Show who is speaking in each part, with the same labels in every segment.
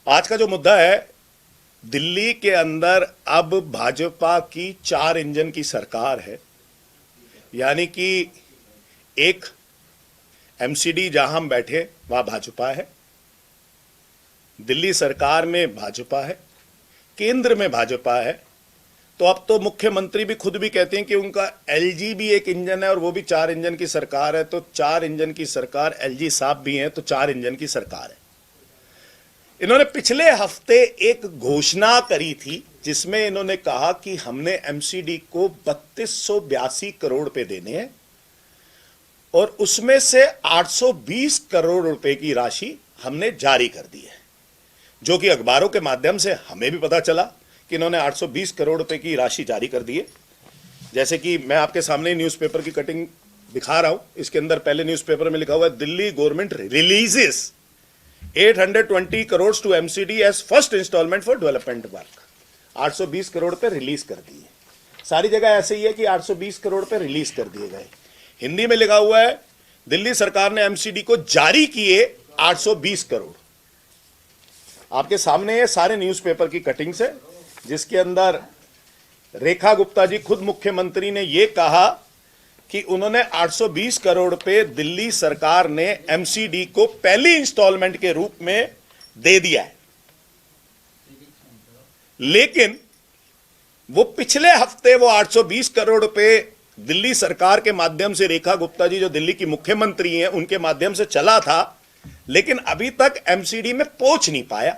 Speaker 1: आज का जो मुद्दा है, दिल्ली के अंदर अब भाजपा की 4 इंजन की सरकार है। यानी कि एक एमसीडी जहां हम बैठे वहां भाजपा है, दिल्ली सरकार में भाजपा है, केंद्र में भाजपा है। तो अब तो मुख्यमंत्री भी खुद भी कहते हैं कि उनका एलजी भी एक इंजन है और वो भी 4 इंजन की सरकार है। तो 4 इंजन की सरकार, एलजी साहब भी हैं तो 4 इंजन की सरकार है। इन्होंने पिछले हफ्ते एक घोषणा करी थी जिसमें इन्होंने कहा कि हमने एमसीडी को 3282 करोड़ रुपए देने हैं और उसमें से 820 करोड़ रुपए की राशि हमने जारी कर दी है, जो कि अखबारों के माध्यम से हमें भी पता चला कि इन्होंने 820 करोड़ रुपए की राशि जारी कर दी है। जैसे कि मैं आपके सामने न्यूज़पेपर की कटिंग दिखा रहा हूं, इसके अंदर पहले न्यूज़पेपर में लिखा हुआ है, Delhi government releases 820 crore to MCD as first installment for development work. 820 crore रुपए रिलीज कर दिए। सारी जगह ऐसे ही है कि 820 करोड़ रुपए रिलीज कर दिए गए। हिंदी में लिखा हुआ है, दिल्ली सरकार ने एमसीडी को जारी किए 820 करोड़। आपके सामने ये सारे न्यूज़पेपर की कटिंग्स है, जिसके अंदर रेखा गुप्ता जी खुद मुख्यमंत्री ने यह कहा कि उन्होंने 820 करोड़ रुपए दिल्ली सरकार ने एमसीडी को पहली इंस्टॉलमेंट के रूप में दे दिया है। लेकिन वो पिछले हफ्ते वो 820 करोड़ रुपए दिल्ली सरकार के माध्यम से, रेखा गुप्ता जी जो दिल्ली की मुख्यमंत्री हैं उनके माध्यम से चला था, लेकिन अभी तक एमसीडी में पहुंच नहीं पाया।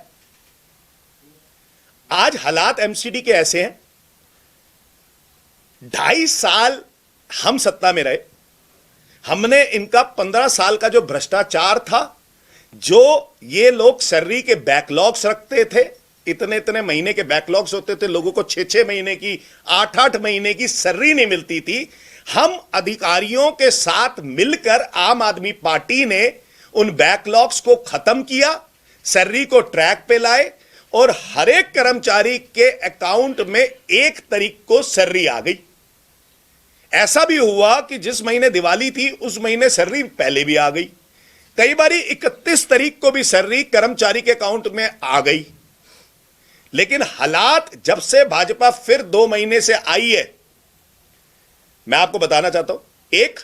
Speaker 1: आज हालात एमसीडी के ऐसे हैं, 2.5 साल हम सत्ता में रहे, हमने इनका 15 साल का जो भ्रष्टाचार था, जो ये लोग सैलरी के बैकलॉग्स रखते थे, इतने इतने महीने के बैकलॉग्स होते थे, लोगों को 6-6 महीने की, 8-8 महीने की सैलरी नहीं मिलती थी। हम अधिकारियों के साथ मिलकर आम आदमी पार्टी ने उन बैकलॉग्स को खत्म किया, सैलरी को ट्रैक पे लाए और हर एक कर्मचारी के अकाउंट में 1 तारीख को सैलरी आ गई। ऐसा भी हुआ कि जिस महीने दिवाली थी उस महीने सैलरी पहले भी आ गई। कई बारी 31 तारीख को भी सैलरी कर्मचारी के अकाउंट में आ गई। लेकिन हालात जब से भाजपा फिर 2 महीने से आई है, मैं आपको बताना चाहता हूं, एक,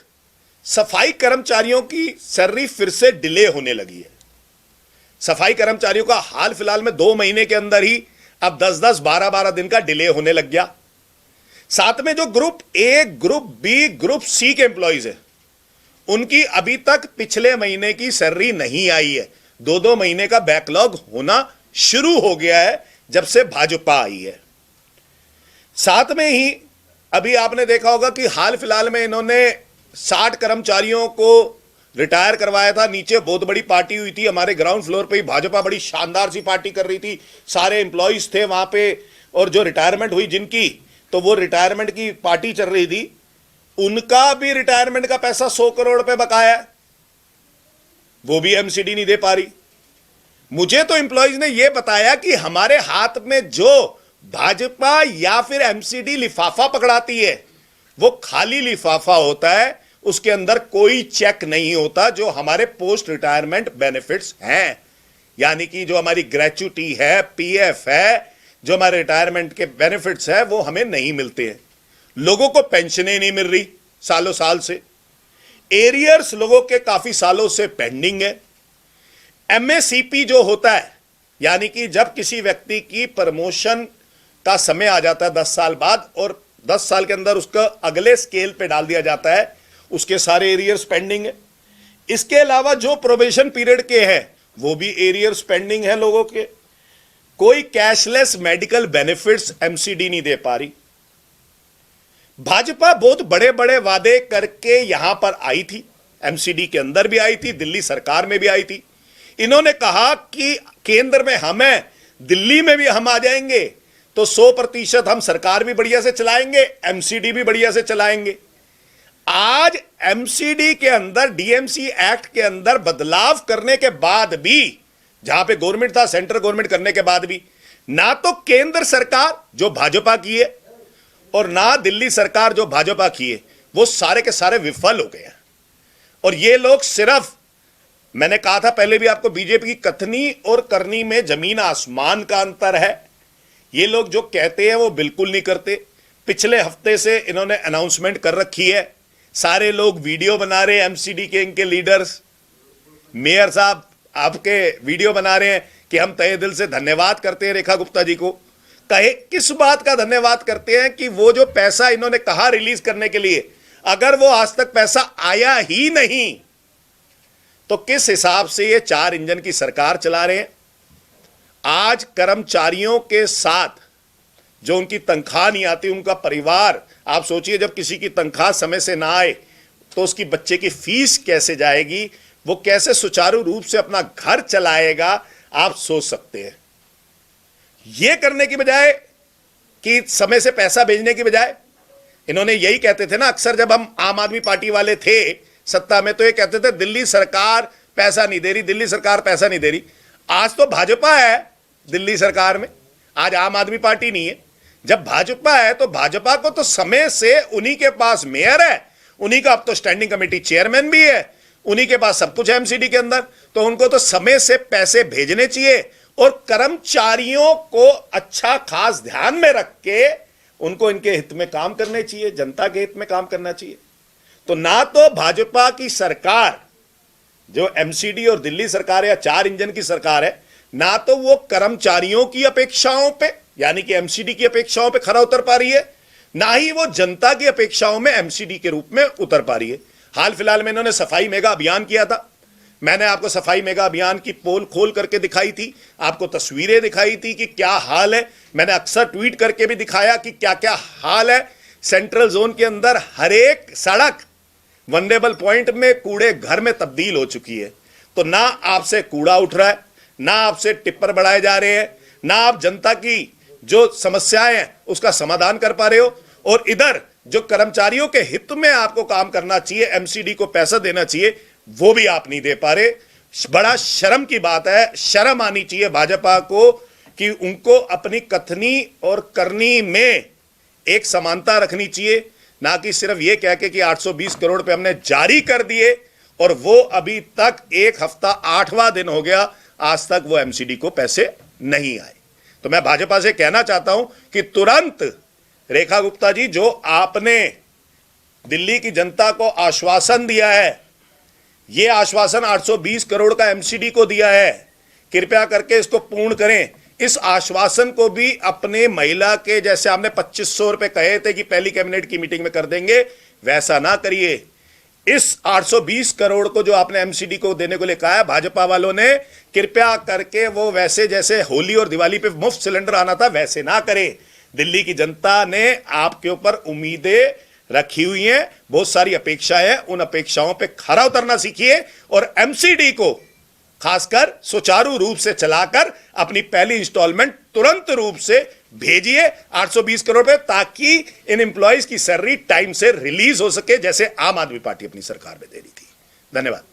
Speaker 1: सफाई कर्मचारियों की सैलरी फिर से डिले होने लगी है। सफाई कर्मचारियों का हाल फिलहाल में 2 महीने के अंदर ही अब 10-10, 12-12 दिन का डिले होने लग गया। साथ में जो group A, group B, group C के एम्प्लॉइज है, उनकी अभी तक पिछले महीने की सैलरी नहीं आई है। 2-2 महीने का बैकलॉग होना शुरू हो गया है जब से भाजपा आई है। साथ में ही अभी आपने देखा होगा कि हाल फिलहाल में इन्होंने 60 कर्मचारियों को रिटायर करवाया था। नीचे बहुत बड़ी पार्टी हुई थी, हमारे ग्राउंड फ्लोर पे ही भाजपा बड़ी शानदार सी पार्टी कर रही थी, सारे एम्प्लॉइज थे वहां पे, और जो रिटायरमेंट हुई जिनकी, तो वो रिटायरमेंट की पार्टी चल रही थी, उनका भी रिटायरमेंट का पैसा 100 करोड़ रुपए बकाया है, वो भी एमसीडी नहीं दे पा रही। मुझे तो एम्प्लॉइज ने यह बताया कि हमारे हाथ में जो भाजपा या फिर एमसीडी लिफाफा पकड़ाती है वो खाली लिफाफा होता है, उसके अंदर कोई चेक नहीं होता। जो हमारे पोस्ट रिटायरमेंट बेनिफिट्स हैं, यानी कि जो हमारी ग्रेच्युटी है, पीएफ है, जो हमारे रिटायरमेंट के बेनिफिट्स है, वो हमें नहीं मिलते हैं। लोगों को पेंशनें नहीं मिल रही सालों साल से, एरियर्स लोगों के काफी सालों से पेंडिंग है। एमएससीपी जो होता है, यानी कि जब किसी व्यक्ति की प्रमोशन का समय आ जाता है 10 साल बाद और 10 साल के अंदर उसका अगले स्केल पे डाल दिया जाता है, उसके सारे एरियर्स पेंडिंग है। इसके अलावा जो प्रोबेशन पीरियड के हैं वो भी एरियर्स पेंडिंग है लोगों के। कोई कैशलेस मेडिकल बेनिफिट्स एमसीडी नहीं दे पा रही। भाजपा बहुत बड़े बड़े वादे करके यहां पर आई थी, एमसीडी के अंदर भी आई थी, दिल्ली सरकार में भी आई थी। इन्होंने कहा कि केंद्र में हम हैं, दिल्ली में भी हम आ जाएंगे तो 100% हम सरकार भी बढ़िया से चलाएंगे, एमसीडी भी बढ़िया से चलाएंगे। आज एमसीडी के अंदर, डीएमसी एक्ट के अंदर बदलाव करने के बाद भी, जहां पे गवर्नमेंट था, सेंट्रल गवर्नमेंट करने के बाद भी, ना तो केंद्र सरकार जो भाजपा की है और ना दिल्ली सरकार जो भाजपा की है, वो सारे के सारे विफल हो गए हैं। और ये लोग सिर्फ मैंने कहा था पहले भी आपको, बीजेपी की कथनी और करनी में जमीन आसमान का अंतर है। ये लोग जो कहते हैं वो बिल्कुल नहीं करते। पिछले हफ्ते से इन्होंने अनाउंसमेंट कर रखी है, सारे लोग वीडियो बना रहे हैं, एमसीडी के इनके लीडर्स, मेयर साहब आपके वीडियो बना रहे हैं कि हम तहे दिल से धन्यवाद करते हैं रेखा गुप्ता जी को। कहे किस बात का धन्यवाद करते हैं कि वो जो पैसा इन्होंने कहा रिलीज करने के लिए, अगर वो आज तक पैसा आया ही नहीं तो किस हिसाब से ये 4 इंजन की सरकार चला रहे हैं। आज कर्मचारियों के साथ जो उनकी तनख्वाह नहीं आती, उनका परिवार, आप सोचिए जब किसी की तनख्वाह समय से ना आए तो उसकी बच्चे की फीस कैसे जाएगी, वो कैसे सुचारू रूप से अपना घर चलाएगा, आप सोच सकते हैं। ये करने की बजाय कि समय से पैसा भेजने की बजाय, इन्होंने यही कहते थे ना अक्सर, जब हम आम आदमी पार्टी वाले थे सत्ता में तो ये कहते थे दिल्ली सरकार पैसा नहीं दे रही, दिल्ली सरकार पैसा नहीं दे रही। आज तो भाजपा है दिल्ली सरकार में, आज आम आदमी पार्टी नहीं है। जब भाजपा है तो भाजपा को तो समय से, उन्हीं के पास मेयर है, उन्हीं का अब तो स्टैंडिंग कमेटी चेयरमैन भी है, उन्हीं के पास सब कुछ है एमसीडी के अंदर, तो उनको तो समय से पैसे भेजने चाहिए और कर्मचारियों को अच्छा खास ध्यान में रख के उनको इनके हित में काम करने चाहिए, जनता के हित में काम करना चाहिए। तो ना तो भाजपा की सरकार जो एमसीडी और दिल्ली सरकार या 4 इंजन की सरकार है, ना तो वो कर्मचारियों की अपेक्षाओं पे यानी कि एमसीडी की अपेक्षाओं पे खरा उतर पा रही है, ना ही वो जनता की अपेक्षाओं में एमसीडी के रूप में उतर पा रही है। हाल फिलहाल में इन्होंने सफाई मेगा अभियान किया था, मैंने आपको सफाई मेगा अभियान की पोल खोल करके दिखाई थी, आपको तस्वीरें दिखाई थी कि क्या हाल है, मैंने अक्सर ट्वीट करके भी दिखाया कि क्या क्या हाल है। सेंट्रल जोन के अंदर हर एक सड़क वनरेबल पॉइंट में कूड़े घर में तब्दील हो चुकी है। तो ना आपसे कूड़ा उठ रहा है, ना आपसे टिप्पर बढ़ाए जा रहे हैं, ना आप जनता की जो समस्याएं हैं उसका समाधान कर पा रहे हो, और इधर जो कर्मचारियों के हित में आपको काम करना चाहिए, एमसीडी को पैसा देना चाहिए, वो भी आप नहीं दे पा रहे। बड़ा शर्म की बात है, शर्म आनी चाहिए भाजपा को कि उनको अपनी कथनी और करनी में एक समानता रखनी चाहिए, ना कि सिर्फ ये कह के कि 820 करोड़ पे हमने जारी कर दिए और वो अभी तक 1 हफ्ता 8वां दिन हो गया, आज तक वो एमसीडी को पैसे नहीं आए। तो मैं भाजपा से कहना चाहता हूं कि तुरंत रेखा गुप्ता जी, जो आपने दिल्ली की जनता को आश्वासन दिया है, ये आश्वासन 820 करोड़ का एमसीडी को दिया है, कृपया करके इसको पूर्ण करें। इस आश्वासन को भी अपने महिला के, जैसे आपने 2500 रुपए कहे थे कि पहली कैबिनेट की मीटिंग में कर देंगे, वैसा ना करिए। इस 820 करोड़ को जो आपने एमसीडी को देने को लिए कहा है भाजपा वालों ने, कृपया करके वो वैसे जैसे होली और दिवाली पे मुफ्त सिलेंडर आना था वैसे ना करें। दिल्ली की जनता ने आपके ऊपर उम्मीदें रखी हुई हैं, बहुत सारी अपेक्षाएं हैं, उन अपेक्षाओं पे खरा उतरना सीखिए और एमसीडी को खासकर सुचारू रूप से चलाकर अपनी पहली इंस्टॉलमेंट तुरंत रूप से भेजिए 820 करोड़ पे, ताकि इन एम्प्लॉइज की सैलरी टाइम से रिलीज हो सके, जैसे आम आदमी पार्टी अपनी सरकार में दे रही थी। धन्यवाद।